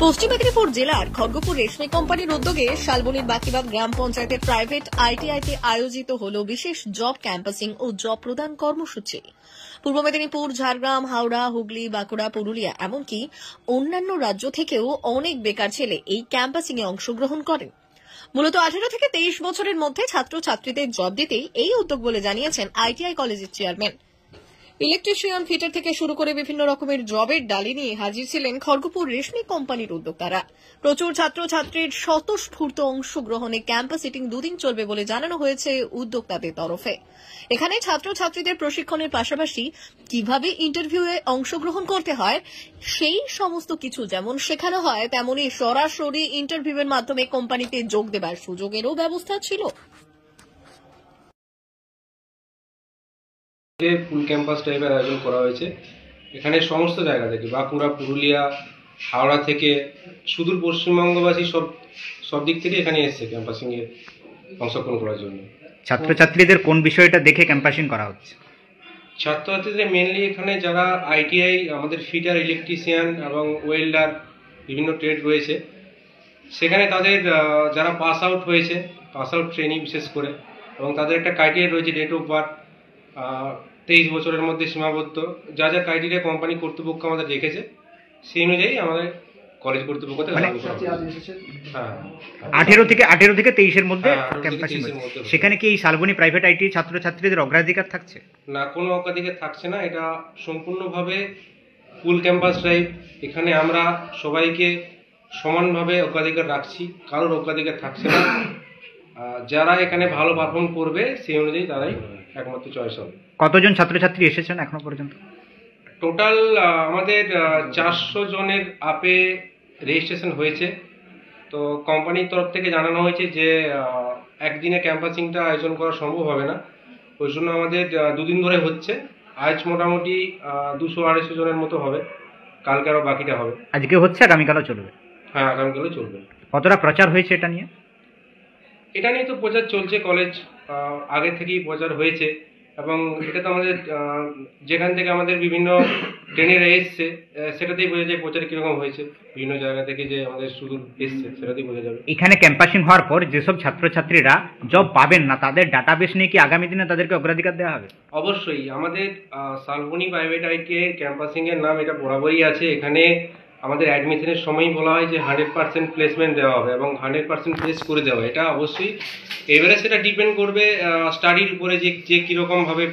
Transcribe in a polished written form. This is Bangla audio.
পশ্চিম মেদিনীপুর জেলার খড়গপুর রেশমি কোম্পানির উদ্যোগে শালবনীর বাকিবাগ গ্রাম পঞ্চায়েতের প্রাইভেট আইটিআইতে আয়োজিত হল বিশেষ জব ক্যাম্পাসিং ও জব প্রদান কর্মসূচি। পূর্ব মেদিনীপুর, ঝাড়গ্রাম, হাওড়া, হুগলি, বাঁকুড়া, পুরুলিয়া এমনকি অন্যান্য রাজ্য থেকেও অনেক বেকার ছেলে এই ক্যাম্পাসিং এ অংশগ্রহণ করেন। মূলত 18 থেকে 23 বছরের মধ্যে ছাত্রছাত্রীদের জব দিতেই এই উদ্যোগ বলে জানিয়েছেন আইটিআই কলেজের চেয়ারম্যান। ইলেকট্রিশিয়ান, ফিটার থেকে শুরু করে বিভিন্ন রকমের জবের ডালি নিয়ে হাজির ছিলেন খড়গপুর রেশমি কোম্পানির উদ্যোক্তারা। প্রচুর ছাত্রছাত্রীর স্বতঃস্ফূর্ত অংশগ্রহণে ক্যাম্পাসিং দুদিন চলবে বলে জানানো হয়েছে উদ্যোক্তাদের তরফে। এখানে ছাত্রছাত্রীদের প্রশিক্ষণের পাশাপাশি কিভাবে ইন্টারভিউয়ে অংশগ্রহণ করতে হয় সেই সমস্ত কিছু যেমন শেখানো হয়, তেমনি সরাসরি ইন্টারভিউয়ের মাধ্যমে কোম্পানিতে যোগ দেবার সুযোগেরও ব্যবস্থা ছিল। ফুল ক্যাম্পাস টাইপের আয়োজন করা হয়েছে। এখানে সমস্ত জায়গা থেকে বাঁকুড়া, পুরুলিয়া, হাওড়া থেকে সুদূর পশ্চিমবঙ্গবাসী সব দিক থেকে এখানে এসছে ক্যাম্পাসিং এ অংশগ্রহণ করার জন্য। ছাত্রছাত্রীদের কোন বিষয়টা দেখে ক্যাম্পাসিং করা হচ্ছে? ছাত্রছাত্রীদের মেনলি এখানে যারা আইটিআই, আমাদের ফিটার, ইলেকট্রিশিয়ান এবং ওয়েল্ডার বিভিন্ন ট্রেড রয়েছে, সেখানে তাদের যারা পাস আউট হয়েছে, পাস আউট ট্রেনিং বিশেষ করে, এবং তাদের একটা ক্রাইটেরিয়া রয়েছে ডেট অফ বার্থ 23 বছরের মধ্যে সীমাবদ্ধ। যা যা ক্রাইটেরিয়া কোম্পানি কর্তৃপক্ষ আমাদের রেখেছে সেই অনুযায়ী আমাদের কলেজ কর্তৃপক্ষ 18 থেকে 23-এর মধ্যে ক্যাম্পাসিং। সেখানে কি এই শালবনী প্রাইভেট আইটি ছাত্রছাত্রীদের অগ্রাধিকার থাকছে? না, কোনো অগ্রাধিকার থাকছে না। এটা সম্পূর্ণভাবে ফুল ক্যাম্পাস ড্রাইভ। এখানে আমরা সবাইকে সমানভাবে অগ্রাধিকার রাখছি, কারোর অগ্রাধিকার থাকছে না। যারা এখানে ভালো পারফর্ম করবে সেই অনুযায়ী তারাই একমাত্র চয়েস হবে। কতজন ছাত্রছাত্রী এসেছেন এখনো পর্যন্ত? টোটাল আমাদের 400 জনের আপে রেজিস্ট্রেশন হয়েছে। তো কোম্পানির তরফ থেকে জানানো হয়েছে যে একদিনে ক্যাম্পাসিংটা আয়োজন করা সম্ভব হবে না, ওই জন্য আমাদের 2 দিন ধরে হচ্ছে। আজ মোটামুটি 200-250 জনের মতো হবে, কালকে আরও বাকিটা হবে। আজকে হচ্ছে, আগামীকালও চলবে? হ্যাঁ, আগামীকালও চলবে। কতটা প্রচার হয়েছে এটা নিয়ে? এটা নিয়ে তো প্রচার চলছে, কলেজ আগে থেকেই প্রচার হয়েছে, এবং এটা তো আমাদের যেখান থেকে আমাদের বিভিন্ন ট্রেনেরা এসছে সেটাতেই বোঝা যায় প্রচার কিরকম হয়েছে। বিভিন্ন জায়গা থেকে যে আমাদের শুধু এসছে সেটাতেই বোঝা যাবে। এখানে ক্যাম্পাসিং হওয়ার পর যেসব ছাত্রছাত্রীরা জব পাবেন না, তাদের ডাটাবেস নিয়ে কি আগামী দিনে তাদেরকে অগ্রাধিকার দেওয়া হবে? অবশ্যই। আমাদের শালবনী প্রাইভেট আইটিআই ক্যাম্পাসিং এর নাম এটা বরাবরই আছে। এখানে আমাদের অ্যাডমিশনের সময়ই বলা হয় যে 100% প্লেসমেন্ট দেওয়া হবে এবং 100% প্লেস করে দেওয়া। এটা অবশ্যই এবারে সেটা ডিপেন্ড করবে স্টাডির উপরে যে কীরকমভাবে